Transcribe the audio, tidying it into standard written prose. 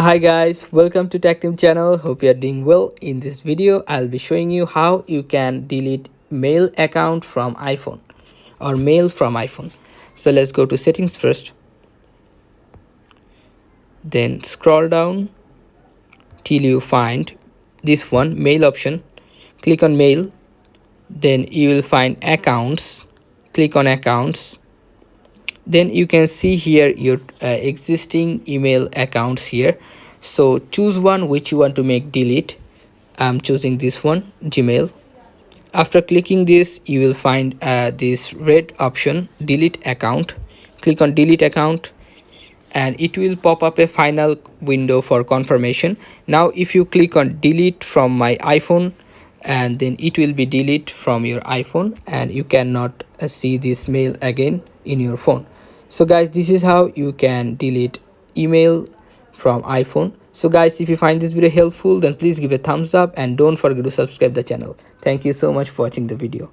Hi guys, welcome to Tech Team channel. Hope you are doing well. In this video I'll be showing you how you can delete mail account from iPhone or mail from iPhone. So let's go to settings first, then scroll down till you find this one, mail option. Click on mail, then you will find accounts. Click on accounts, then you can see here your existing email accounts here. So choose one which you want to make delete. I'm choosing this one, Gmail. After clicking this, you will find this red option, delete account. Click on delete account and it will pop up a final window for confirmation. Now if you click on delete from my iPhone, and then it will be delete from your iPhone and you cannot see this mail again in your phone. So guys, this is how you can delete email from iPhone. So guys, if you find this video helpful, then please give a thumbs up and don't forget to subscribe the channel. Thank you so much for watching the video.